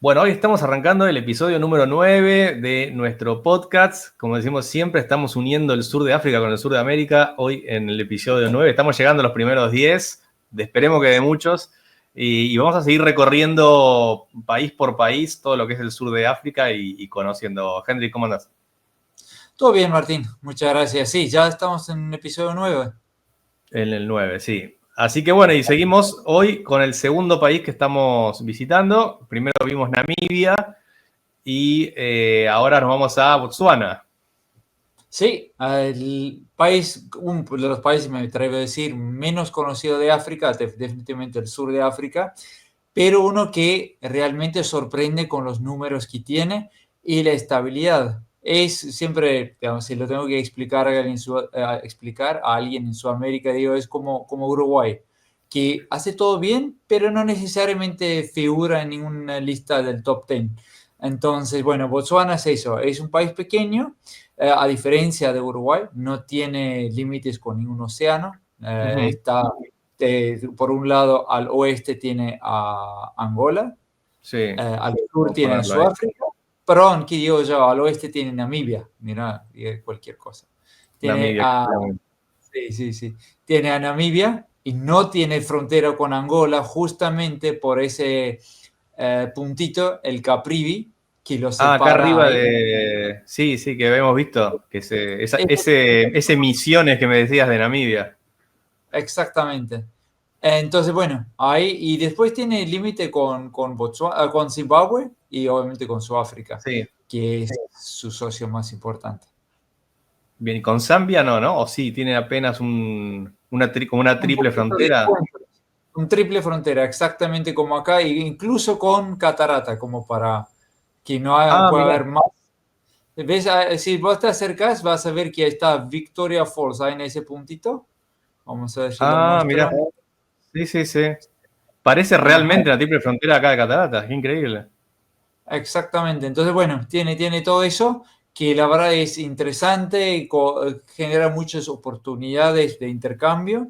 Bueno, hoy estamos arrancando el episodio número 9 de nuestro podcast. Como decimos siempre, estamos uniendo el sur de África con el sur de América. Hoy en el episodio 9 estamos llegando a los primeros 10, esperemos que de muchos, y vamos a seguir recorriendo país por país todo lo que es el sur de África y conociendo. Henry, ¿cómo andás? Todo bien, Martín. Muchas gracias. Sí, ya estamos en un episodio 9. En el 9, sí. Así que bueno, y seguimos hoy con el segundo país que estamos visitando. Primero vimos Namibia y ahora nos vamos a Botsuana. Sí, el país, uno de los países, me atrevo a decir, menos conocido de África, definitivamente el sur de África, pero uno que realmente sorprende con los números que tiene y la estabilidad. Es siempre, digamos, si lo tengo que explicar explicar a alguien en Sudamérica, digo, es como Uruguay, que hace todo bien, pero no necesariamente figura en ninguna lista del top 10. Entonces, bueno, Botswana es eso, es un país pequeño, a diferencia de Uruguay, no tiene límites con ningún océano, está por un lado al oeste tiene a Angola, Sí, al sur vamos a tiene a ponerlo ahí. Sudáfrica, perdón, que digo yo, al oeste tiene Namibia, mira, cualquier cosa. Tiene Namibia. a, sí, tiene a Namibia y no tiene frontera con Angola justamente por ese puntito, el Caprivi, que lo Acá separa arriba ahí. de... Sí, sí, que habíamos visto. Que ese Misiones que me decías de Namibia. Exactamente. Entonces, bueno, ahí, y después tiene límite con Zimbabue y obviamente con Sudáfrica, Sí. que es su socio más importante. Bien, y con Zambia no, ¿o sí? Tiene apenas como una Un triple poquito de frontera. encuentros. Un triple frontera, exactamente como acá, e incluso con Catarata, como para que no pueda Mira. haber más. ¿Ves? Si vos te acercas, vas a ver que está Victoria Falls ahí en ese puntito. Vamos a ver si lo Mira. muestro. Sí, sí, sí. Parece Ajá. realmente la triple frontera acá de Cataratas. Qué increíble. Exactamente. Entonces, bueno, tiene todo eso que la verdad es interesante y genera muchas oportunidades de intercambio,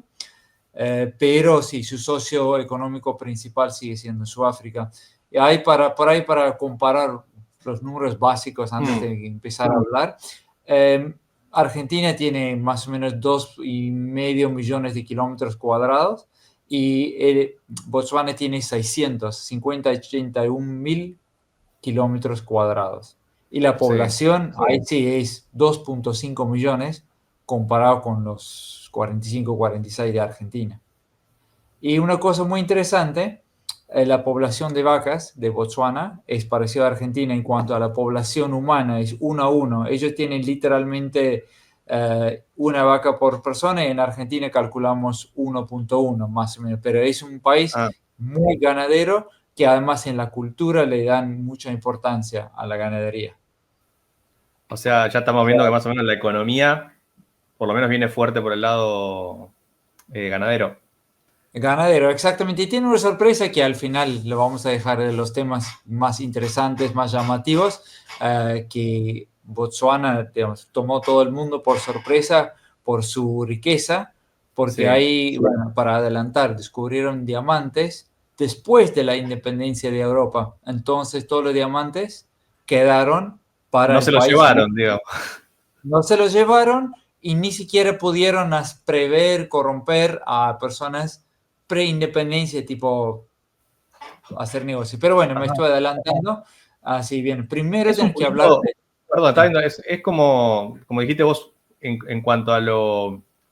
pero sí, su socio económico principal sigue siendo Sudáfrica. Y hay por ahí para comparar los números básicos antes Mm, de empezar a hablar. eh, Argentina tiene más o menos 2,5 millones de kilómetros cuadrados y Botswana tiene 681 mil kilómetros cuadrados. Y la sí. población, ahí sí es 2,5 millones comparado con los 45, 46 de Argentina. Y una cosa muy interesante, la población de vacas de Botswana es parecida a Argentina en cuanto a la población humana, es 1 a 1. Ellos tienen literalmente una vaca por persona y en Argentina calculamos 1,1 más o menos, pero es un país Ah, muy ganadero que además en la cultura le dan mucha importancia a la ganadería. o sea, ya estamos viendo que más o menos la economía, por lo menos viene fuerte por el lado ganadero. Ganadero, exactamente. Y tiene una sorpresa que al final lo vamos a dejar de los temas más interesantes, más llamativos, que Botswana, digamos, tomó todo el mundo por sorpresa por su riqueza, porque Sí. ahí, bueno, para adelantar, descubrieron diamantes después de la independencia de Europa. Entonces todos los diamantes quedaron para No el se lo país. llevaron, digo. No se los llevaron y ni siquiera pudieron prever, corromper a personas pre-independencia, tipo hacer negocios. Pero bueno, me estoy adelantando. Así bien, primero Es un tenés que hablar poquito, de... perdón, está Sí. viendo, es como dijiste vos en cuanto a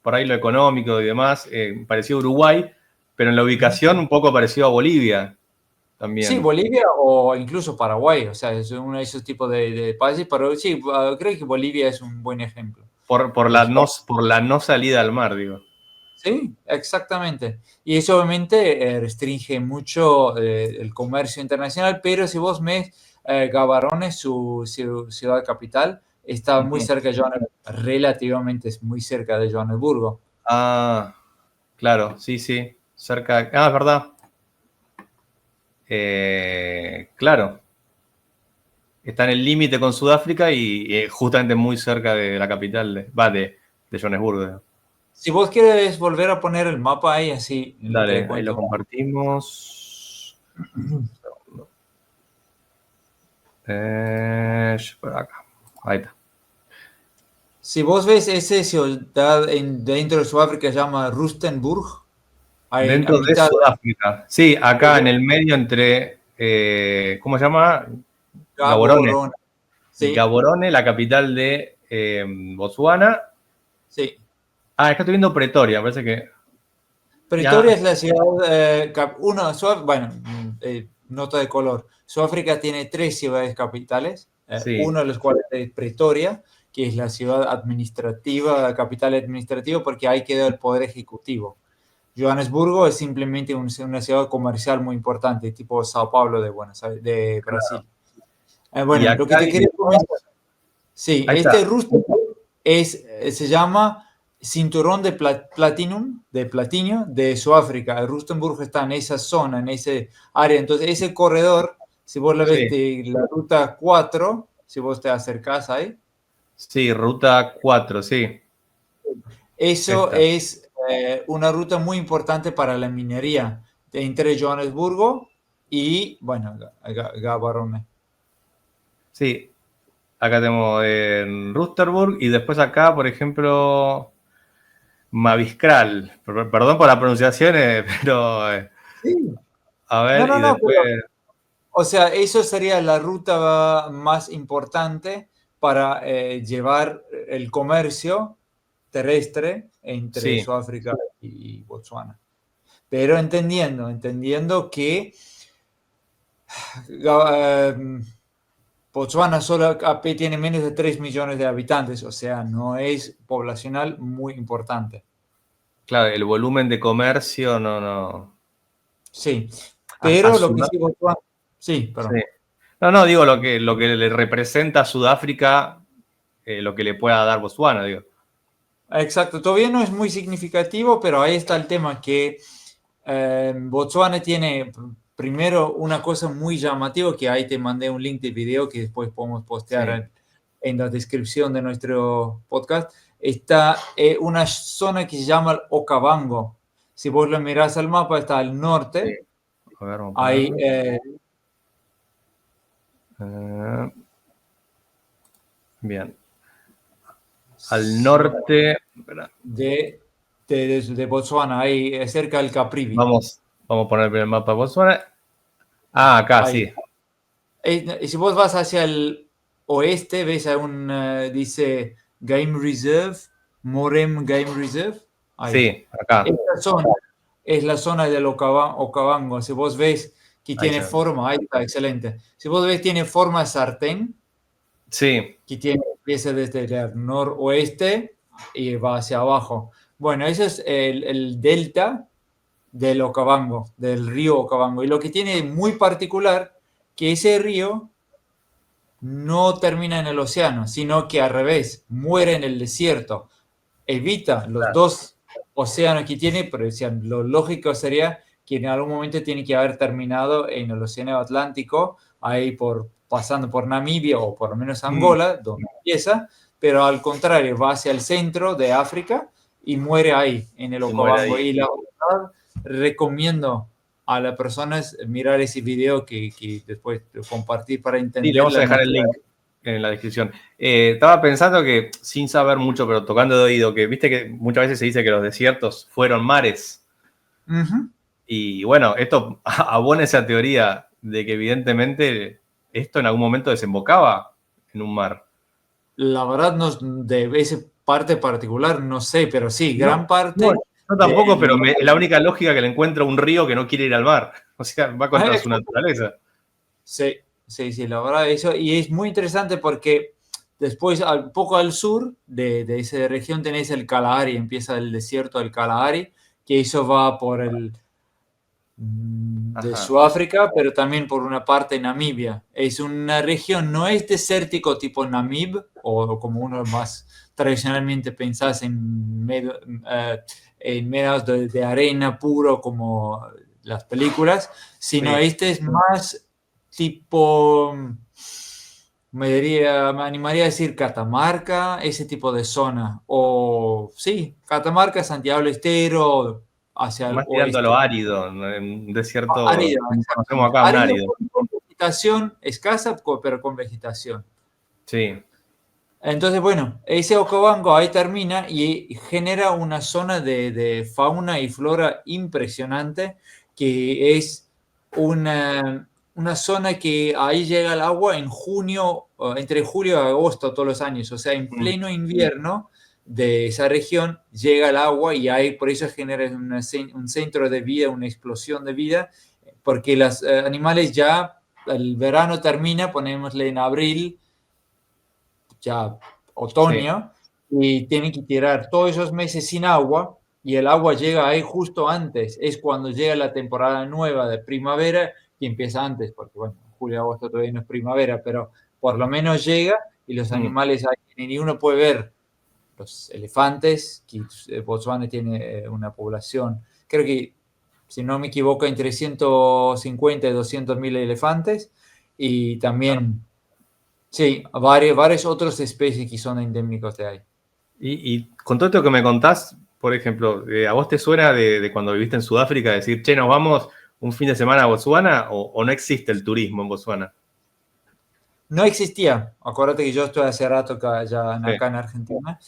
por ahí lo económico y demás, parecido a Uruguay, pero en la ubicación un poco parecido a Bolivia Sí, también, Bolivia o incluso Paraguay, o sea, es uno de esos tipos de países, pero sí, creo que Bolivia es un buen ejemplo. Pues, por la no salida al mar, digo. sí, exactamente. Y eso obviamente restringe mucho el comercio internacional, pero si vos ves Gaborone, su ciudad capital, está muy Ujú. cerca de Johannesburgo, relativamente es muy cerca de Johannesburgo. Ah, claro, sí, sí, cerca, es verdad. Claro, está en el límite con Sudáfrica y justamente muy cerca de la capital, de Johannesburgo. Si vos quieres volver a poner el mapa ahí, así te Dale, ahí lo cuento. compartimos. Por acá. Ahí está. Si vos ves esa ciudad dentro de Sudáfrica se llama Rustenburg, ahí a Dentro de mitad Sudáfrica. Sí, acá en de el medio entre, ¿cómo se llama? Gaborone. Gaborone. Sí, Gaborone, la capital de Botsuana. sí. Ah, acá estoy viendo Pretoria, me parece que Pretoria ya, es la ciudad, bueno, nota de color. Sudáfrica tiene 3 ciudades capitales, sí, una de las cuales es Pretoria, que es la ciudad administrativa, la capital administrativa, porque ahí queda el poder ejecutivo. Johannesburgo es simplemente una ciudad comercial muy importante, tipo Sao Paulo de Buenos Aires, de claro. Brasil. Y Bueno, lo que acá te quería comentar. Sí, ahí este está. rooster se llama cinturón de platinum, de platino de Sudáfrica. El Rustenburg está en esa zona, en ese área. Entonces, ese corredor, si vos lo ves Sí, de la ruta 4, si vos te acercás ahí, sí, ruta 4, sí. eso Esta. es una ruta muy importante para la minería entre Johannesburgo y, bueno, Gaborone. Sí, acá tenemos en Rusterburg y después acá, por ejemplo, Maviskral. Perdón por la pronunciación, pero Sí. a No, ver, no, y no, después, pero o sea, eso sería la ruta más importante para llevar el comercio terrestre entre sí, Sudáfrica y Botswana. Pero entendiendo que eh, Botswana solo tiene menos de 3 millones de habitantes, o sea, no es poblacional muy importante. claro, el volumen de comercio no. Sí, A pero lo que Sudá- sí Botswana... Sí, sí. perdón. No, digo lo que le representa a Sudáfrica, lo que le pueda dar Botswana, digo. Exacto, todavía no es muy significativo, pero ahí está el tema que Botswana tiene primero una cosa muy llamativa, que ahí te mandé un link de video que después podemos postear Sí, en la descripción de nuestro podcast. Está una zona que se llama el Okavango. Si vos lo mirás al mapa, está al sí. norte. A ver, vamos a Hay ponerlo. Eh, bien. Al norte, espera, de, de Botswana, ahí cerca del Caprivi. vamos a poner el mapa de Botswana. Ah, acá, Ahí. sí. Y si vos vas hacia el oeste, ves a dice Game Reserve, Morem Game Reserve. Ahí. Sí, acá. Esta zona es la zona del Okavango. Si vos ves que Ahí tiene se ve. forma, ahí está, excelente. Si vos ves, tiene forma de sartén, Sí, que empieza desde el noroeste y va hacia abajo. Bueno, ese es el delta del Okavango, del río Okavango. Y lo que tiene muy particular, que ese río no termina en el océano, sino que al revés, muere en el desierto. Evita los claro. dos océanos que tiene, pero decían, lo lógico sería que en algún momento tiene que haber terminado en el océano Atlántico, ahí pasando por Namibia o por lo menos Mm, Angola, donde empieza, pero al contrario, va hacia el centro de África y muere ahí, en el y muere Okavango. ahí. Y la verdad, recomiendo a las personas mirar ese video que después compartir para Sí, le entender vamos a la dejar el naturaleza. link en la descripción. Estaba pensando que, sin saber mucho, pero tocando de oído, que viste que muchas veces se dice que los desiertos fueron mares. Ujú. Y bueno, esto abona esa teoría de que evidentemente esto en algún momento desembocaba en un mar. La verdad, no, de esa parte particular no sé, pero sí, No, gran parte no, yo tampoco, pero del... es la única lógica que le encuentro a un río que no quiere ir al mar. O sea, va contra su naturaleza. Sí, sí, sí, la verdad, eso. Y es muy interesante porque después, poco al sur de esa región, tenés el Kalahari, empieza el desierto del Kalahari, que eso va por de Ajá. Sudáfrica, pero también por una parte Namibia. Es una región, no es desértico tipo Namib, o como uno más tradicionalmente pensás en medios de arena puro como las películas, sino Sí. este es más tipo, me animaría a decir Catamarca, ese tipo de zona. O sí, Catamarca, Santiago del Estero, hacia el Más tirando a lo oeste. árido, un desierto, Árido, como conocemos exactamente. acá, un Árido árido. por un poquito vegetación escasa, pero con vegetación. Sí. Entonces, bueno, ese Okavango ahí termina y genera una zona de fauna y flora impresionante, que es una zona que ahí llega el agua en junio, entre julio y agosto todos los años, o sea, en pleno invierno de esa región llega el agua y ahí por eso genera un centro de vida, una explosión de vida, porque los animales ya, el verano termina, ponémosle en abril, ya otoño, y tienen que tirar todos esos meses sin agua, y el agua llega ahí justo antes, es cuando llega la temporada nueva de primavera, que empieza antes, porque bueno, julio, agosto todavía no es primavera, pero por lo menos llega y los animales ahí tienen, y uno puede ver los elefantes, que Botswana tiene una población, creo que, si no me equivoco, entre 150 y 200 mil elefantes, y también... Sí, varias otras especies que son endémicos de ahí. Y con todo esto que me contás, por ejemplo, ¿a vos te suena de cuando viviste en Sudáfrica decir, che, nos vamos un fin de semana a Botswana o no existe el turismo en Botswana? No existía, acuérdate que yo estoy hace rato acá en Argentina,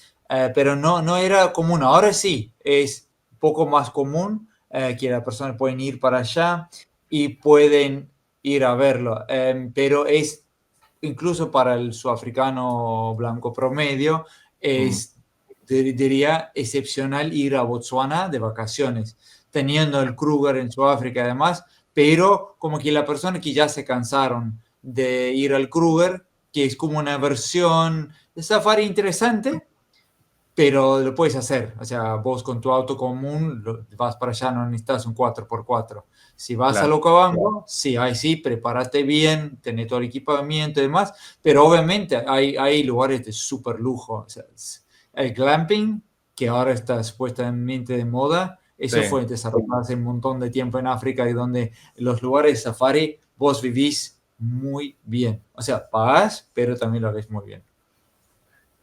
pero no era común. Ahora sí, es un poco más común, que las personas pueden ir para allá y pueden ir a verlo, pero es incluso para el sudafricano blanco promedio, es, diría, excepcional ir a Botswana de vacaciones, teniendo el Kruger en Sudáfrica además, pero como que la persona que ya se cansaron de ir al Kruger, que es como una versión de safari interesante, pero lo puedes hacer. O sea, vos con tu auto común vas para allá, no necesitas un 4x4. Si vas a Okavango, sí, ahí sí, prepárate bien, tenés todo el equipamiento y demás, pero obviamente hay lugares de súper lujo. O sea, el glamping, que ahora está supuestamente de moda, eso fue desarrollado hace un montón de tiempo en África, y donde los lugares de safari vos vivís muy bien. O sea, pagás, pero también lo ves muy bien.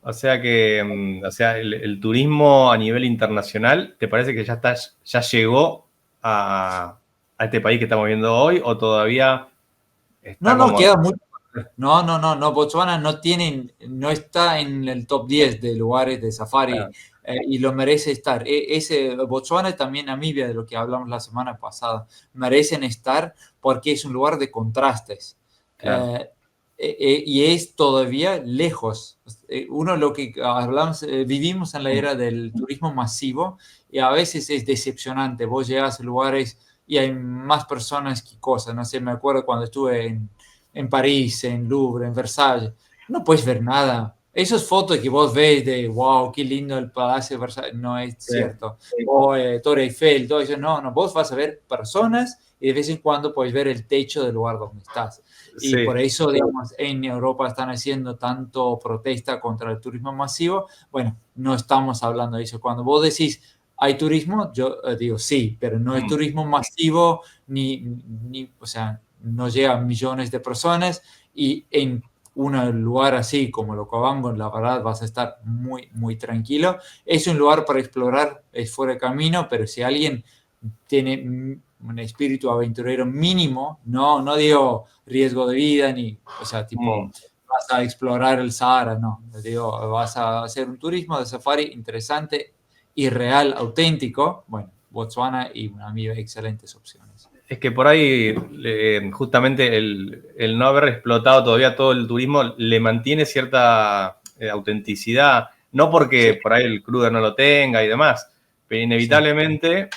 O sea que, el turismo a nivel internacional, ¿te parece que ya llegó a este país que estamos viendo hoy o todavía está No, queda mucho. No, Botswana no está en el top 10 de lugares de safari, y lo merece estar. Botswana y también Namibia, de lo que hablamos la semana pasada, merecen estar porque es un lugar de contrastes. Claro. Y es todavía lejos. Uno, lo que hablamos, vivimos en la era del turismo masivo, y a veces es decepcionante. Vos llegas a lugares y hay más personas que cosas. No sé, me acuerdo cuando estuve en París, en Louvre, en Versalles, no puedes ver nada. Esas fotos que vos ves de, wow, qué lindo el Palacio de Versalles, no es cierto. O Torre Eiffel, todo eso, no, vos vas a ver personas, y de vez en cuando puedes ver el techo del lugar donde estás. Y por eso, digamos, en Europa están haciendo tanto protesta contra el turismo masivo. Bueno, no estamos hablando de eso. Cuando vos decís, ¿hay turismo? Yo digo, sí, pero no es turismo masivo, o sea, no llegan millones de personas, y en un lugar así como el Okavango, la verdad, vas a estar muy, muy tranquilo. Es un lugar para explorar, es fuera de camino, pero si alguien tiene un espíritu aventurero mínimo, no digo riesgo de vida, ni, o sea, tipo, vas a explorar el Sahara, no, digo, vas a hacer un turismo de safari interesante y real, auténtico. Bueno, Botswana y Namibia, excelentes opciones. Es que por ahí, justamente el no haber explotado todavía todo el turismo le mantiene cierta autenticidad, no porque por ahí el Kruger no lo tenga y demás, pero inevitablemente,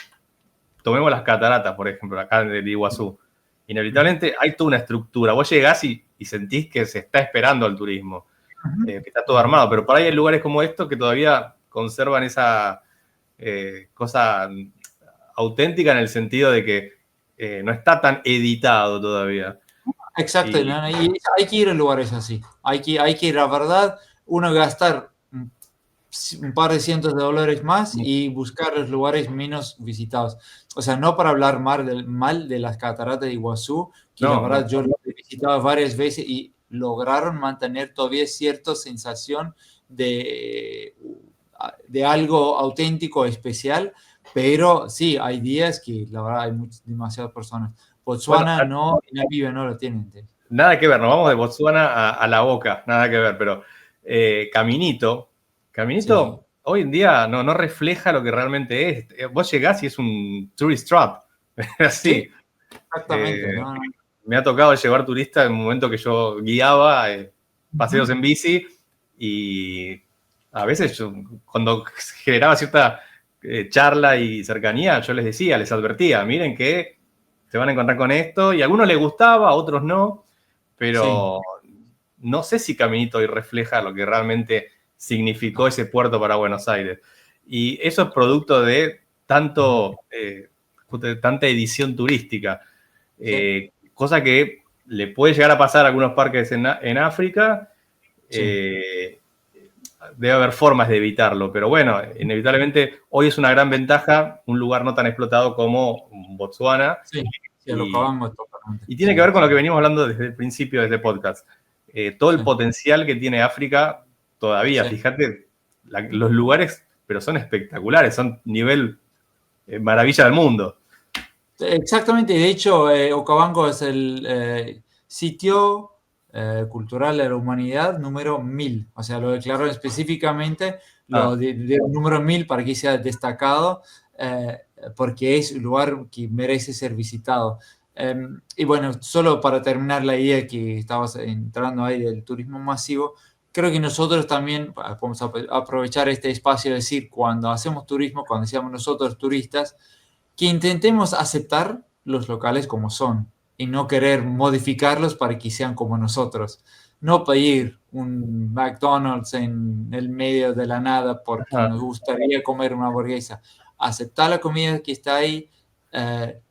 tomemos las cataratas, por ejemplo, acá de Iguazú, inevitablemente hay toda una estructura. Vos llegás y sentís que se está esperando al turismo, que está todo armado, pero por ahí hay lugares como estos que todavía conservan esa cosa auténtica, en el sentido de que no está tan editado todavía. Exacto, y hay que ir a lugares así. Hay que ir, la verdad, uno gastar un par de cientos de dólares más y buscar los lugares menos visitados. O sea, no para hablar mal de las cataratas de Iguazú, que la verdad yo lo he visitado varias veces y lograron mantener todavía cierta sensación de algo auténtico, especial, pero sí, hay días que la verdad hay demasiadas personas. Botswana no, y Namibia no lo tienen. nada que ver, nos vamos de Botsuana a la Boca, nada que ver, pero Caminito Sí, hoy en día no refleja lo que realmente es. Vos llegás y es un tourist trap, sí, así. exactamente, Eh, ¿no? Me ha tocado llevar turistas en un momento que yo guiaba paseos Ujú. en bici y a veces yo, cuando generaba cierta charla y cercanía, yo les decía, les advertía, miren que se van a encontrar con esto y a algunos les gustaba, a otros no, Sí, pero no sé si Caminito hoy refleja lo que realmente significó ese puerto para Buenos Aires. Y eso es producto de tanta edición turística. sí, Cosa que le puede llegar a pasar a algunos parques en África. sí, eh, Debe haber formas de evitarlo, pero bueno, inevitablemente hoy es una gran ventaja un lugar no tan explotado como Botswana sí, sí, a lo y, acabamos totalmente, y tiene que sí, ver con lo sí, que venimos hablando desde el principio de este podcast. Todo el sí, potencial que tiene África todavía, sí. fíjate, los lugares, pero son espectaculares, son nivel maravilla del mundo. Exactamente, de hecho, Okavango es el sitio cultural de la humanidad número 1000, o sea, lo declararon específicamente, Ah, lo de número 1000 para que sea destacado, eh, porque es un lugar que merece ser visitado. Y bueno, solo para terminar la idea que estabas entrando ahí del turismo masivo, creo que nosotros también podemos aprovechar este espacio de decir, cuando hacemos turismo, cuando seamos nosotros turistas, que intentemos aceptar los locales como son y no querer modificarlos para que sean como nosotros. No pedir un McDonald's en el medio de la nada porque ajá. nos gustaría comer una hamburguesa. Aceptar la comida que está ahí,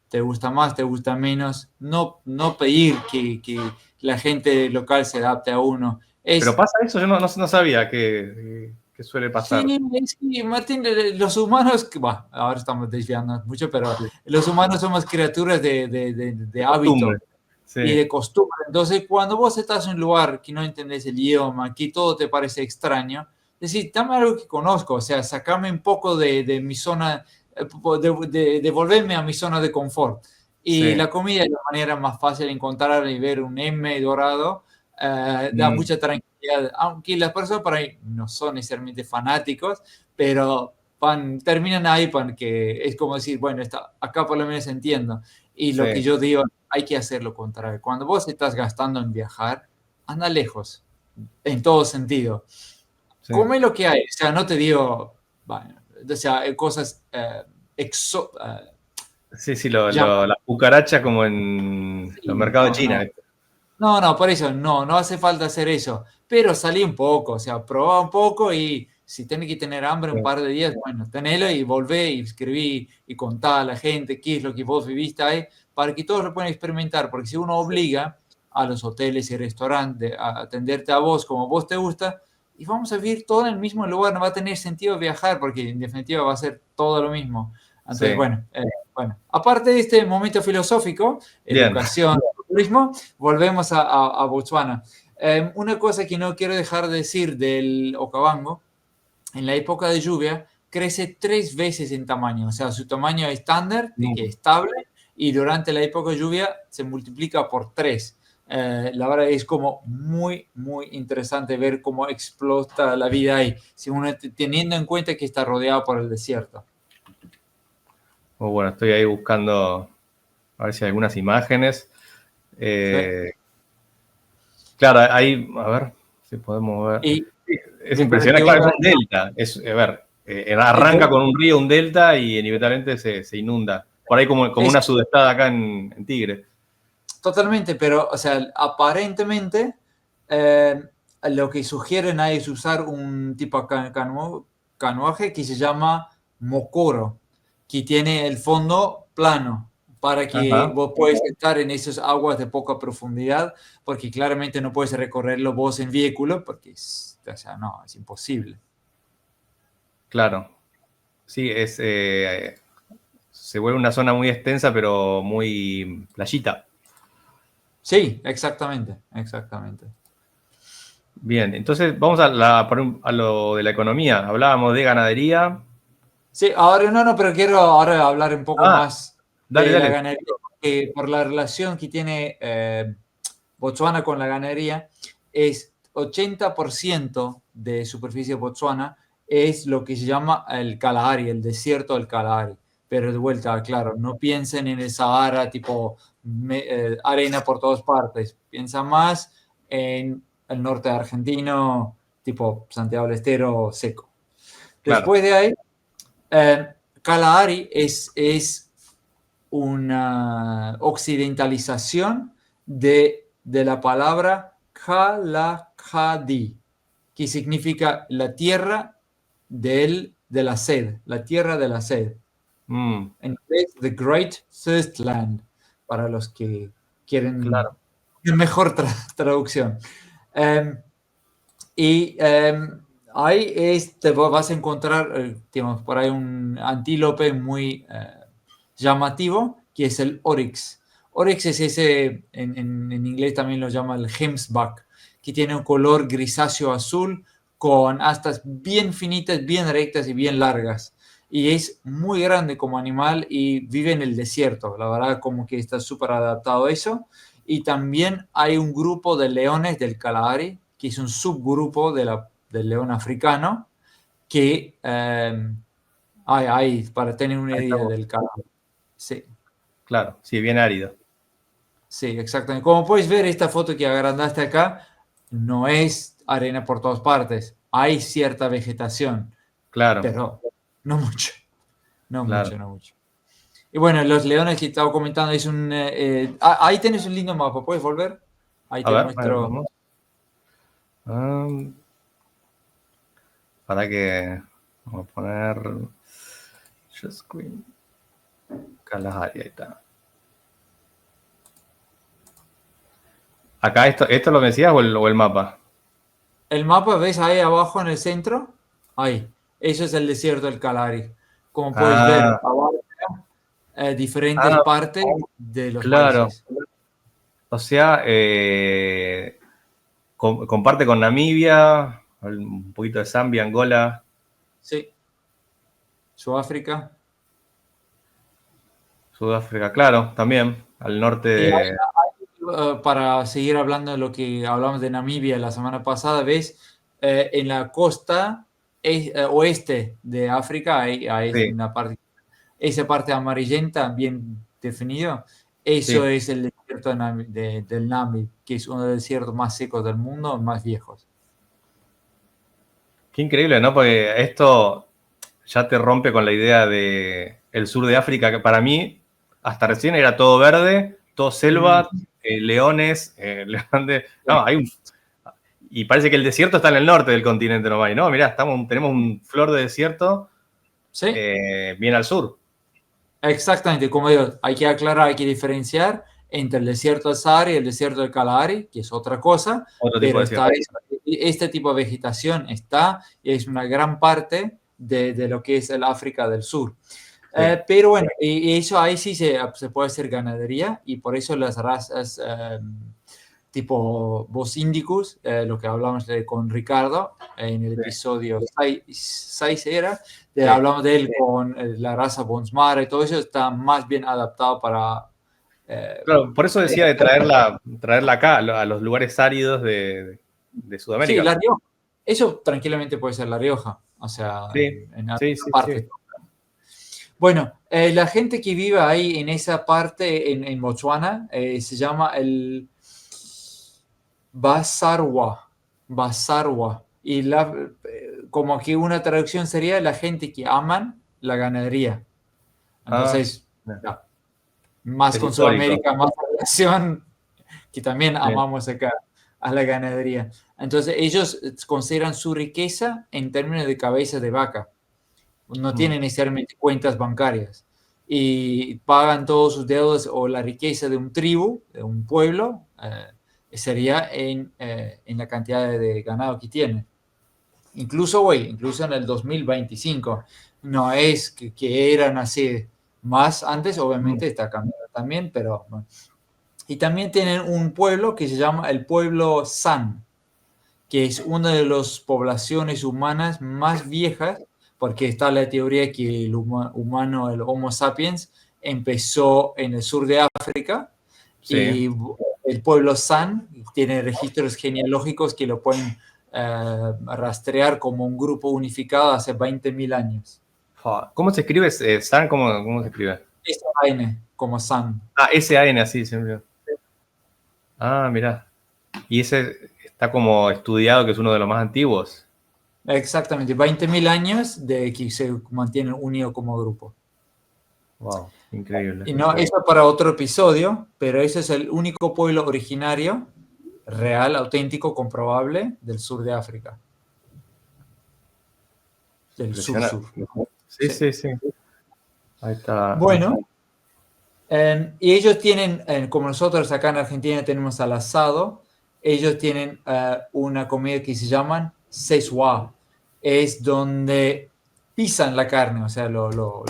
te gusta más, te gusta menos. No pedir que la gente local se adapte a uno. Pero Es pasa eso, yo no sabía que suele Sí, pasar. sí, Martín, los humanos, bah, ahora estamos desviando mucho, pero los humanos somos criaturas de De costumbre. hábito y Sí, de costumbre. Entonces, cuando vos estás en un lugar que no entendés el idioma, que todo te parece extraño, decís, dame algo que conozco, o sea, sacame un poco de mi zona, devolverme a mi zona de confort. Y sí. la comida es la manera más fácil de encontrar y ver un M dorado, da Mm. mucha tranquilidad, aunque las personas por ahí no son necesariamente fanáticos, pero terminan ahí porque es como decir, bueno, acá por lo menos entiendo. Y lo que Sí, yo digo, hay que hacer lo contrario. Cuando vos estás gastando en viajar, anda lejos, en todo sentido. sí. Come lo que hay, o sea, no te digo, bueno, o sea, cosas Sí, sí, llamativas. las cucarachas como en los mercados de No, China. no. No, no, por eso no hace falta hacer eso, pero salí un poco, o sea, probá un poco y si tenés que tener hambre un Sí, par de días, bueno, tenelo y volvé y escribí y contá a la gente qué es lo que vos viviste ahí, para que todos lo puedan experimentar, porque si uno sí, obliga a los hoteles y restaurantes a atenderte a vos como vos te gusta, y vamos a vivir todo en el mismo lugar, no va a tener sentido viajar, porque en definitiva va a ser todo lo mismo. Entonces, sí. bueno, aparte de este momento filosófico, Bien. educación, turismo, volvemos a Botswana. Una cosa que no quiero dejar de decir del Okavango, en la época de lluvia crece 3 veces en tamaño, o sea, su tamaño estándar, de que es Mm. estable, y durante la época de lluvia se multiplica por 3. La verdad es como muy, muy interesante ver cómo explota la vida ahí, si uno, teniendo en cuenta que está rodeado por el desierto. Muy bueno, estoy ahí buscando a ver si hay algunas imágenes. ¿Sí? Eh, claro, ahí, a ver si podemos ver. Y Sí, es después te impresionante, voy claro, es a... un delta. A ver, arranca con un río, un delta y inevitablemente se inunda. Por ahí como Es una sudestada acá en Tigre. Totalmente, pero, o sea, aparentemente lo que sugieren ahí es usar un tipo de canoaje que se llama mocoro, que tiene el fondo plano para que Ajá, vos puedas estar en esas aguas de poca profundidad, porque claramente no puedes recorrerlo vos en vehículo, porque o sea, no, es imposible. claro. Sí, se vuelve una zona muy extensa, pero muy playita. Sí, exactamente, exactamente. Bien, entonces vamos a lo de la economía. Hablábamos de ganadería. Sí, ahora no, pero quiero ahora hablar un poco Ah, más dale, de la dale. ganadería, por la relación que tiene. Botswana con la ganadería es 80% de superficie de Botswana es lo que se llama el Kalahari, el desierto del Kalahari. Pero de vuelta, claro, no piensen en el Sahara tipo arena por todas partes. Piensa más en el norte argentino, tipo Santiago del Estero seco. Claro. Después de ahí, Kalahari es una occidentalización de la palabra Kalahadi, que significa la tierra de la sed, la tierra de la sed. En inglés, The Great Thirst Land, para los que quieren Claro. una mejor traducción. Ahí te vas a encontrar, digamos, por ahí un antílope muy llamativo, que es el oryx. Oryx es ese, en inglés también lo llama el hemsback, que tiene un color grisáceo azul con astas bien finitas, bien rectas y bien largas. Y es muy grande como animal y vive en el desierto. La verdad, como que está súper adaptado a eso. Y también hay un grupo de leones del Kalahari, que es un subgrupo del león africano, que hay para tener una idea del Kalahari. Sí. Claro, sí, bien árido. Sí, exactamente. Como puedes ver, esta foto que agrandaste acá no es arena por todas partes. Hay cierta vegetación, Claro, pero no mucho. No claro. mucho, no mucho. Y bueno, los leones que estaba comentando es ahí tenés un lindo mapa. ¿Puedes volver? Ahí A te ver, muestro. vamos. Para que vamos a poner Just Screen Kalahari, ahí está. Acá esto lo que decías o el mapa. El mapa, ¿ves ahí abajo en el centro? Ahí. Eso es el desierto del Kalahari. Como puedes ver, abajo, diferentes partes de los claro. países. O sea, comparte con Namibia, un poquito de Zambia, Angola. Sí. Sudáfrica. Sudáfrica, claro, también, al norte de... Para seguir hablando de lo que hablamos de Namibia la semana pasada, ¿ves? En la costa oeste de África hay Sí, una parte, esa parte amarillenta bien definida. Eso sí. es el desierto del Namib, que es uno de los desiertos más secos del mundo, más viejos. Qué increíble, ¿no? Porque esto ya te rompe con la idea de el sur de África, que para mí hasta recién era todo verde, todo selva, leones, no, y parece que el desierto está en el norte del continente nomás, ¿no? Mirá, tenemos un flor de desierto Sí, bien al sur. exactamente. Como digo, hay que aclarar, hay que diferenciar entre el desierto del Sahara y el desierto del Kalahari, que es otra cosa, Otro tipo pero de desierto. este tipo de vegetación está y es una gran parte de lo que es el África del Sur. Sí. Pero bueno, y eso ahí sí se puede hacer ganadería y por eso las razas tipo Bos Indicus, lo que hablamos con Ricardo en el episodio 6 era, hablamos de él con la raza Bonsmara y todo eso está más bien adaptado para... Claro, por eso decía de traerla acá, a los lugares áridos de Sudamérica. Sí, La Rioja. Eso tranquilamente puede ser La Rioja, o sea, Sí, en sí, alguna parte. sí. Bueno, la gente que vive ahí en esa parte, en Botswana, se llama el Basarwa. Y como que una traducción sería la gente que aman la ganadería. Entonces, ya, más Es con histórico. Sudamérica, más relación que también amamos acá a la ganadería. Entonces, ellos consideran su riqueza en términos de cabezas de vaca. No tienen necesariamente cuentas bancarias y pagan todos sus deudas o la riqueza de un tribu, de un pueblo, sería en la cantidad de ganado que tiene. Incluso en el 2025, no es que eran así más antes, obviamente está cambiando también, pero bueno. Y también tienen un pueblo que se llama el pueblo San, que es una de las poblaciones humanas más viejas, porque está la teoría que el Homo sapiens, empezó en el sur de África Sí. y el pueblo San tiene registros genealógicos que lo pueden rastrear como un grupo unificado hace 20.000 años. ¿Cómo se escribe? ¿San? ¿Cómo se escribe? S-A-N, como San. Ah, S-A-N, así siempre. Ah, mirá. Y ese está como estudiado que es uno de los más antiguos. Exactamente, 20.000 años de que se mantienen unidos como grupo. Wow, increíble. Y no, eso para otro episodio, pero ese es el único pueblo originario, real, auténtico, comprobable del sur de África. Del sur-sur. Sí. Ahí está. Bueno, y ellos tienen, como nosotros acá en Argentina tenemos al asado, ellos tienen una comida que se llaman szechuan. Es donde pisan la carne, o sea, lo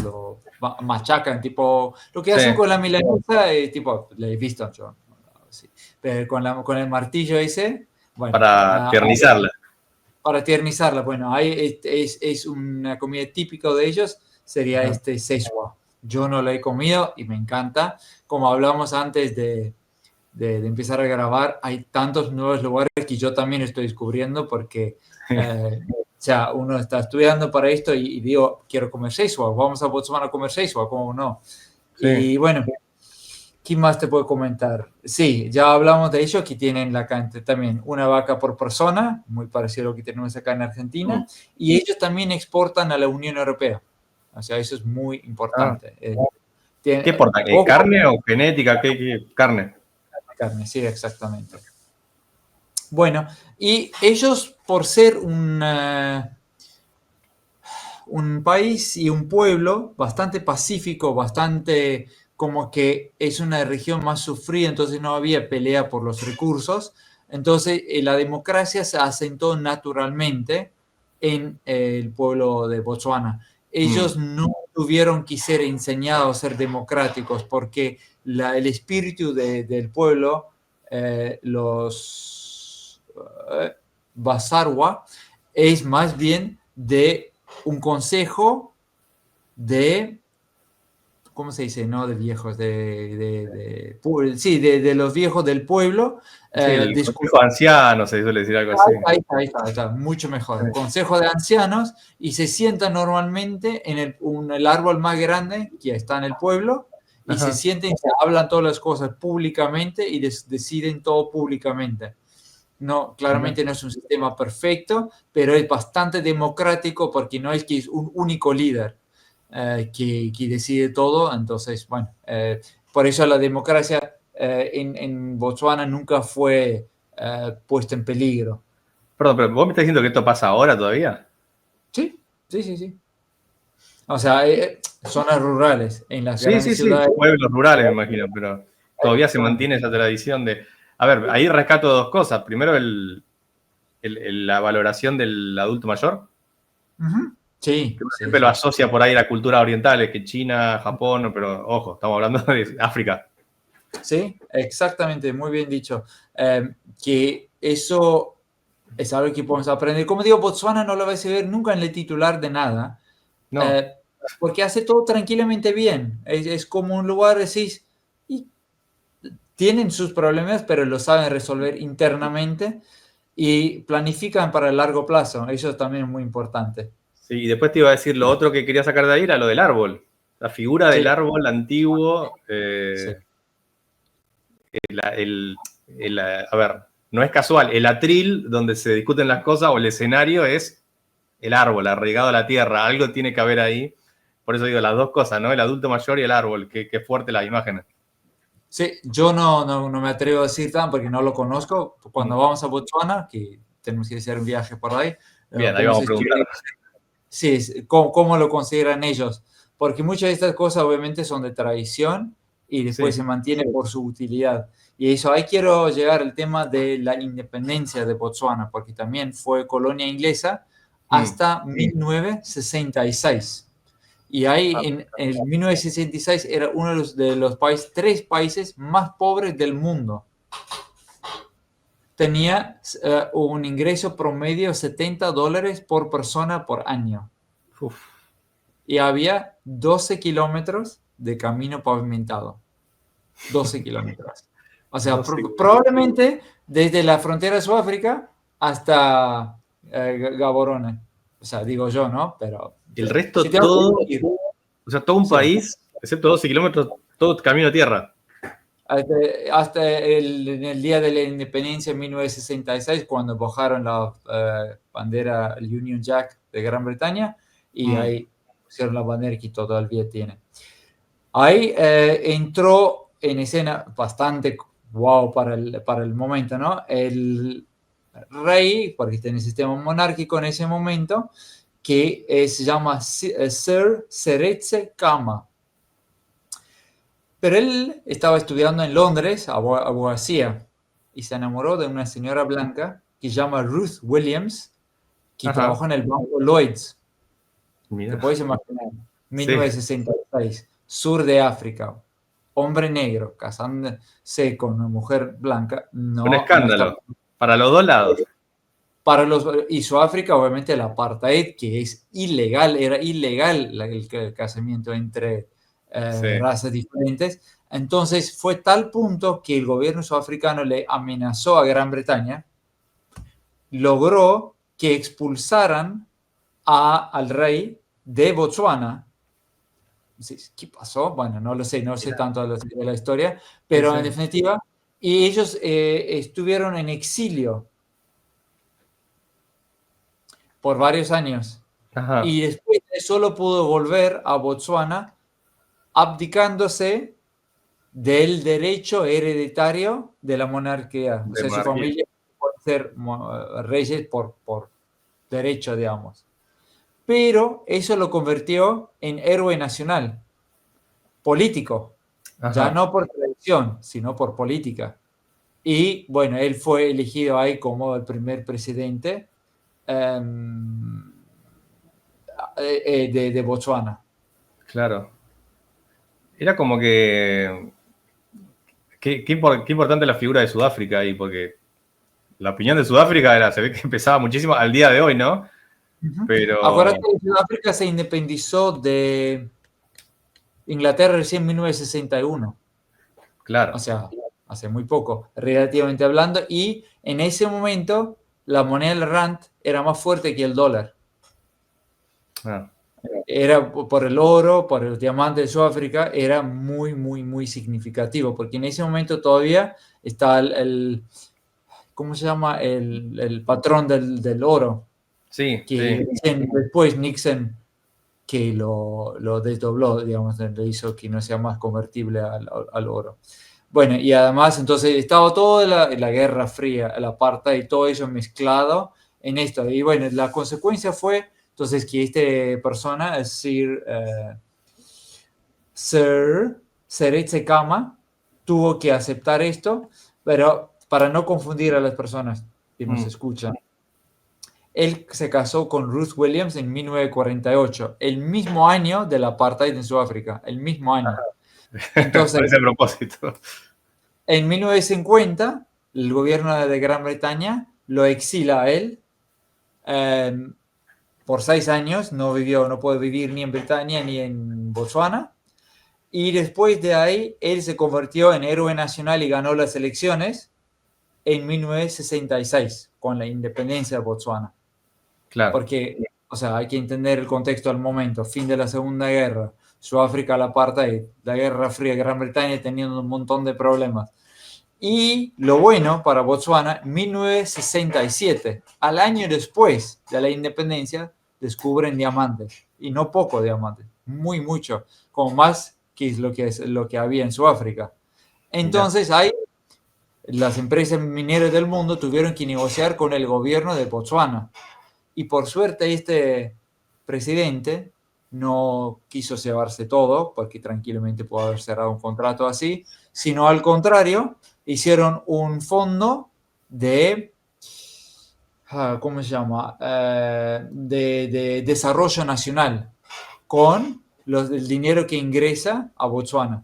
machacan, tipo, lo que hacen con la milanesa, tipo, le he visto yo, sí, pero con el martillo ese, bueno. Para tiernizarla. Para tiernizarla, bueno, ahí es una comida típica de ellos, sería este szechuan. Yo no lo he comido y me encanta. Como hablamos antes de empezar a grabar, hay tantos nuevos lugares que yo también estoy descubriendo porque uno está estudiando para esto y digo, quiero comer szechuan, vamos a Botswana a comer szechuan, ¿cómo no? Sí. Y bueno, ¿qué más te puedo comentar? Sí, ya hablamos de ello, que tienen también una vaca por persona, muy parecido a lo que tenemos acá en Argentina, y ellos también exportan a la Unión Europea. O sea, eso es muy importante. ¿Qué exportan? ¿Carne o genética? ¿Qué carne? Carne, sí, exactamente. Bueno, y ellos, por ser un país y un pueblo bastante pacífico, bastante como que es una región más sufrida, entonces no había pelea por los recursos, entonces la democracia se asentó naturalmente en el pueblo de Botswana. Ellos no tuvieron que ser enseñados a ser democráticos porque el espíritu del pueblo, los Basarwa, es más bien de un consejo de, ¿cómo se dice? No de viejos, de los viejos del pueblo. Sí, el consejo de ancianos, se suele decir algo así. Ahí está, mucho mejor. Consejo de ancianos, y se sientan normalmente en el árbol más grande que está en el pueblo, y se sienten y se hablan todas las cosas públicamente y deciden todo públicamente. No, claramente no es un sistema perfecto, pero es bastante democrático porque no es que es un único líder que decide todo. Entonces, bueno, por eso la democracia en Botswana nunca fue puesta en peligro. Perdón, pero ¿vos me estás diciendo que esto pasa ahora todavía? Sí. O sea, zonas rurales, en las grandes ciudades. Sí, pueblos rurales, me imagino, pero todavía se mantiene esa tradición de... A ver, ahí rescato dos cosas. Primero, la valoración del adulto mayor. Sí. Que uno siempre lo asocia por ahí a la cultura oriental, que China, Japón, pero ojo, estamos hablando de África. Sí, exactamente, muy bien dicho. Que eso es algo que podemos aprender. Como digo, Botswana no lo vais a ver nunca en el titular de nada, No. porque hace todo tranquilamente bien. Es como un lugar, decís, y tienen sus problemas, pero lo saben resolver internamente y planifican para el largo plazo. Eso también es muy importante. Sí, y después te iba a decir lo otro que quería sacar de ahí era lo del árbol. La figura del árbol antiguo. A ver, no es casual. El atril donde se discuten las cosas o el escenario es el árbol, arraigado a la tierra. Algo tiene que haber ahí. Por eso digo las dos cosas, ¿no? El adulto mayor y el árbol. Qué fuerte las imágenes. Sí, yo no me atrevo a decir tan porque no lo conozco. Cuando vamos a Botswana, que tenemos que hacer un viaje por ahí. Bien, ahí vamos a preguntar. Sí, ¿cómo lo consideran ellos? Porque muchas de estas cosas obviamente son de tradición y después se mantienen por su utilidad. Y eso, ahí quiero llegar al tema de la independencia de Botswana, porque también fue colonia inglesa hasta 1966. Y ahí en 1966 era uno de los tres países más pobres del mundo. Tenía un ingreso promedio de $70 por persona por año. Uf. Y había 12 kilómetros de camino pavimentado. 12 kilómetros. O sea, probablemente desde la frontera de Sudáfrica hasta Gaborone. O sea, digo yo, ¿no? Pero El si resto tengo que todo, decir, o sea, todo un sí. país, excepto 12 kilómetros, todo camino a tierra. En el día de la independencia en 1966, cuando bajaron la bandera, el Union Jack de Gran Bretaña, y ahí pusieron la bandera que todavía tiene. Ahí entró en escena bastante wow para el momento, ¿no? El rey, porque está en el sistema monárquico en ese momento, que se llama Sir Seretse Khama. Pero él estaba estudiando en Londres, abogacía, y se enamoró de una señora blanca que se llama Ruth Williams, que Ajá. trabajó en el banco Lloyds. Te Mira. puedes imaginar, Sí. 1966, sur de África, hombre negro casándose con una mujer blanca, Un no está. escándalo. Para los dos lados. Y Sudáfrica, obviamente, el apartheid, que es ilegal, era ilegal el casamiento entre Sí. razas diferentes. Entonces, fue tal punto que el gobierno sudafricano le amenazó a Gran Bretaña, logró que expulsaran al rey de Botswana. ¿Qué pasó? Bueno, no lo sé, no sé tanto de la historia, pero Sí, en sí. definitiva, y ellos estuvieron en exilio por varios años. Ajá. Y después solo pudo volver a Botswana abdicándose del derecho hereditario de la monarquía. O De sea, su monarquía. familia puede ser reyes por derecho, digamos. Pero eso lo convirtió en héroe nacional, político, ya Ajá. no por tradición, sino por política. Y bueno, él fue elegido ahí como el primer presidente de Botswana. Claro. Era como que. Qué importante la figura de Sudáfrica ahí, porque la opinión de Sudáfrica se ve que empezaba muchísimo al día de hoy, ¿no? Pero. Acuérdate que Sudáfrica se independizó de Inglaterra recién en 1961. Claro. O sea, hace muy poco, relativamente hablando, y en ese momento la moneda del rand era más fuerte que el dólar. Ah, Era por el oro, por el diamante de Sudáfrica, era muy, muy, muy significativo, porque en ese momento todavía está ¿cómo se llama? El patrón del oro, sí, que sí. después Nixon que lo desdobló, digamos, le hizo que no sea más convertible al oro. Bueno, y además entonces estaba toda la Guerra Fría, el apartheid y todo eso mezclado en esto. Y bueno, la consecuencia fue entonces que esta persona, es Sir Seretse Khama, tuvo que aceptar esto, pero para no confundir a las personas que nos escuchan. Él se casó con Ruth Williams en 1948, el mismo año del apartheid en Sudáfrica, el mismo año. Entonces, Parece a propósito. en 1950, el gobierno de Gran Bretaña lo exila a él por 6 años, no puede vivir ni en Bretaña ni en Botswana. Y después de ahí, él se convirtió en héroe nacional y ganó las elecciones en 1966, con la independencia de Botswana. Claro. Porque, o sea, hay que entender el contexto al momento, fin de la Segunda Guerra, Sudáfrica, la apartheid, la Guerra Fría, Gran Bretaña teniendo un montón de problemas. Y lo bueno para Botswana, 1967, al año después de la independencia, descubren diamantes, y no poco diamantes, mucho, como más que lo que había en Sudáfrica. Entonces, ahí las empresas mineras del mundo tuvieron que negociar con el gobierno de Botswana. Y por suerte este presidente no quiso llevarse todo, porque tranquilamente pudo haber cerrado un contrato así, sino al contrario, hicieron un fondo de, ¿cómo se llama? De desarrollo nacional con el dinero que ingresa a Botswana.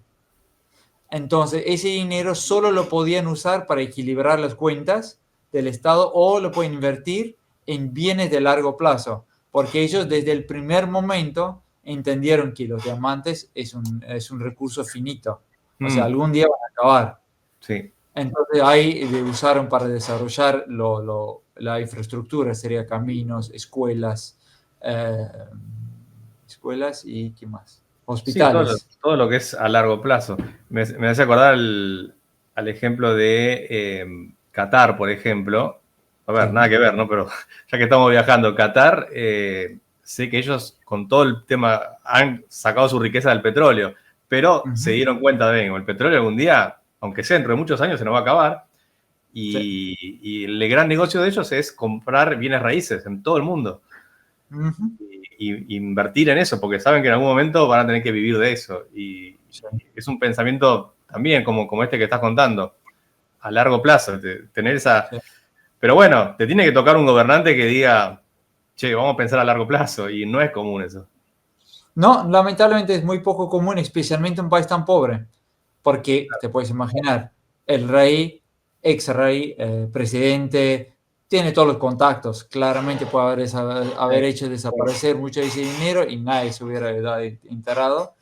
Entonces, ese dinero solo lo podían usar para equilibrar las cuentas del Estado o lo pueden invertir en bienes de largo plazo, porque ellos desde el primer momento entendieron que los diamantes es un recurso finito, o sea, algún día van a acabar. Sí. Entonces ahí usaron para desarrollar la infraestructura, sería caminos, eh, escuelas y ¿qué más? Sí, Hospitales. todo lo que es a largo plazo. Me hace acordar al ejemplo de Qatar, por ejemplo. A ver, Sí. nada que ver, ¿no? Pero ya que estamos viajando, Qatar, sé que ellos con todo el tema han sacado su riqueza del petróleo, pero se Ujú. dieron cuenta de que el petróleo algún día, aunque sea dentro de muchos años, se nos va a acabar. Sí. Y el gran negocio de ellos es comprar bienes raíces en todo el mundo. Ujú. Y invertir en eso, porque saben que en algún momento van a tener que vivir de eso. Y Sí. es un pensamiento también como este que estás contando, a largo plazo, tener esa... Sí. Pero bueno, te tiene que tocar un gobernante que diga, che, vamos a pensar a largo plazo, y no es común eso. No, lamentablemente es muy poco común, especialmente en un país tan pobre, porque te puedes imaginar, el rey, ex rey, presidente, tiene todos los contactos, claramente puede haber hecho desaparecer mucho de ese dinero y nadie se hubiera enterado.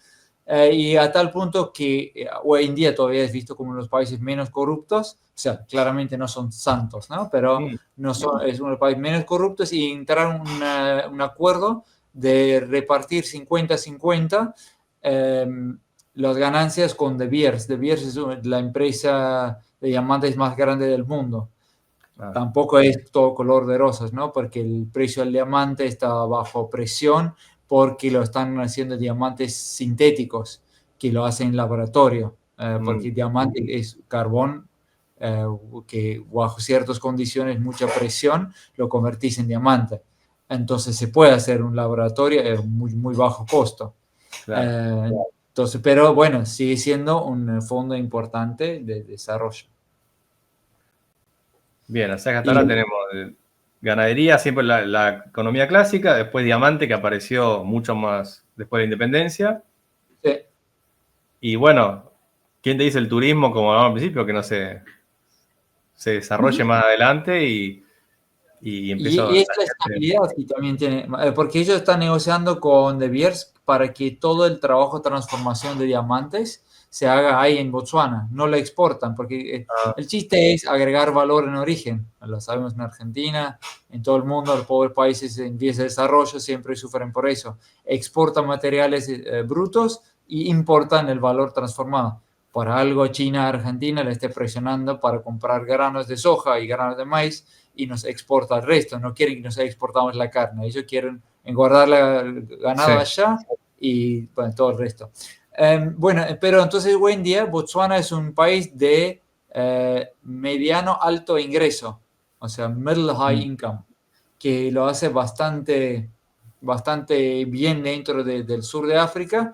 Y a tal punto que hoy en día todavía es visto como uno de los países menos corruptos, o sea, claramente no son santos, ¿no? Pero no son, es uno de los países menos corruptos y entraron un acuerdo de repartir 50-50 las ganancias con De Beers. De Beers es la empresa de diamantes más grande del mundo. Tampoco es todo color de rosas, ¿no? Porque el precio del diamante está bajo presión porque lo están haciendo diamantes sintéticos, que lo hacen en laboratorio, porque el diamante es carbón eh, que bajo ciertas condiciones, mucha presión, lo convertís en diamante. Entonces se puede hacer un laboratorio a muy, muy bajo costo. Claro. Entonces, pero bueno, sigue siendo un fondo importante de desarrollo. Bien, o sea que hasta Y ahora tenemos ganadería, siempre la economía clásica, después diamante, que apareció mucho más después de la independencia. sí. Y bueno, ¿quién te dice el turismo, como hablábamos al principio, que no se desarrolle más adelante y empieza Y la es la gente... estabilidad que también tiene, porque ellos están negociando con De Beers para que todo el trabajo de transformación de diamantes se haga ahí en Botswana, no lo exportan, porque el chiste es agregar valor en origen. Lo sabemos en Argentina, en todo el mundo, los pobres países en vías de desarrollo siempre sufren por eso. Exportan materiales brutos y importan el valor transformado. Por algo China, Argentina le esté presionando para comprar granos de soja y granos de maíz y nos exporta el resto. No quieren que nos exportamos la carne. Ellos quieren engordar el Sí, ganado allá y bueno, todo el resto. Bueno, pero entonces hoy en día Botswana es un país de mediano alto ingreso, o sea, middle high income, que lo hace bastante bien dentro del sur de África,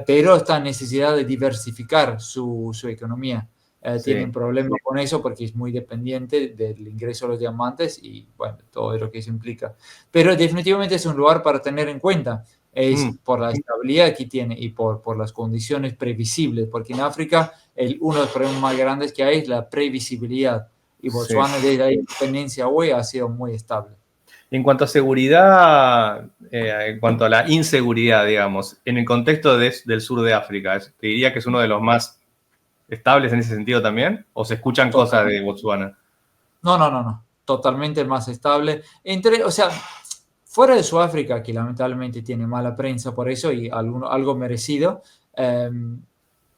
pero está en necesidad de diversificar su economía. Tienen sí. problemas con eso porque es muy dependiente del ingreso de los diamantes y bueno, todo lo que eso implica. Pero definitivamente es un lugar para tener en cuenta, es por la estabilidad que tiene y por las condiciones previsibles, porque en África uno de los problemas más grandes que hay es la previsibilidad y Sí. Botswana desde la independencia hoy ha sido muy estable. En cuanto a seguridad, en cuanto a la inseguridad, digamos, en el contexto del sur de África, ¿te diría que es uno de los más estables en ese sentido también? ¿O se escuchan cosas Totalmente. de Botswana? No. Totalmente más estable. O sea, fuera de Sudáfrica, que lamentablemente tiene mala prensa por eso y algo merecido,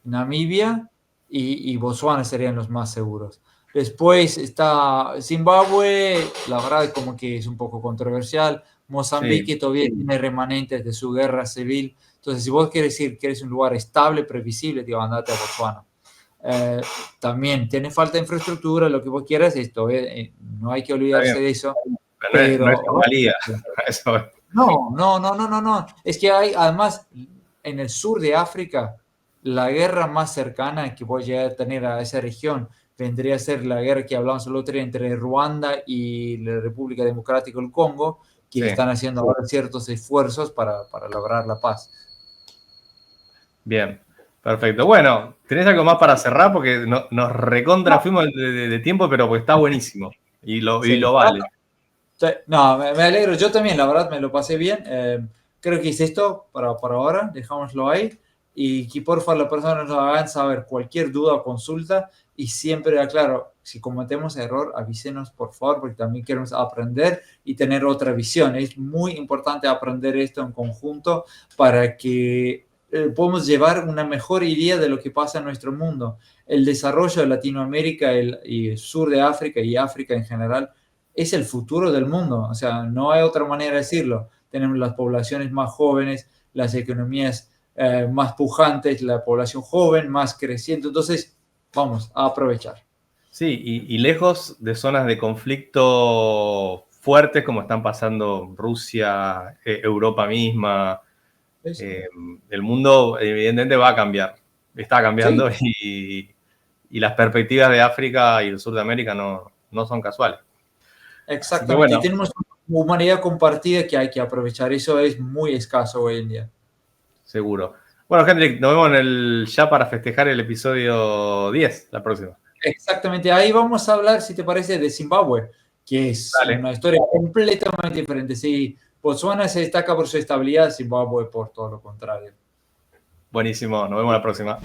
Namibia y Botswana serían los más seguros. Después está Zimbabue, la verdad como que es un poco controversial. Sí, Mozambique todavía tiene remanentes de su guerra civil. Entonces, si vos quieres decir que eres un lugar estable, previsible, digo, andate a Botswana. Eh, También tiene falta de infraestructura, lo que vos quieras, esto, no hay que está bien. olvidarse de eso, Pero no es pero Somalia. Eso, no. Es que hay, además, en el sur de África, la guerra más cercana que voy a llegar a tener a esa región vendría a ser la guerra que hablamos el otro día entre Ruanda y la República Democrática del Congo, que sí, están haciendo ahora ciertos esfuerzos para lograr la paz. bien. Perfecto. Bueno, ¿tenés algo más para cerrar? Porque nos recontra No, fuimos de tiempo, pero pues está buenísimo. Y sí. lo vale. Sí, no, me alegro. Yo también, la verdad, me lo pasé bien. Creo que es esto para ahora. Dejámoslo ahí. Y que por favor las personas nos hagan saber cualquier duda o consulta. y siempre aclaro, si cometemos error, avísenos por favor, porque también queremos aprender y tener otra visión. Es muy importante aprender esto en conjunto para que podamos llevar una mejor idea de lo que pasa en nuestro mundo. El desarrollo de Latinoamérica y el sur de África y África en general es el futuro del mundo. O sea, no hay otra manera de decirlo. Tenemos las poblaciones más jóvenes, las economías más pujantes, la población joven más creciente. Entonces, vamos a aprovechar. Sí, y lejos de zonas de conflicto fuertes como están pasando Rusia, Europa misma, el mundo evidentemente va a cambiar, está cambiando, sí. y las perspectivas de África y el sur de América no son casuales. Exactamente, bueno, tenemos una humanidad compartida que hay que aprovechar, eso es muy escaso hoy en día. Seguro. Bueno, Hendrik, nos vemos ya para festejar el episodio 10, la próxima. Exactamente, ahí vamos a hablar, si te parece, de Zimbabue, que es Dale. una historia completamente diferente. Sí, Botswana se destaca por su estabilidad, Zimbabue por todo lo contrario. Buenísimo, nos vemos la próxima.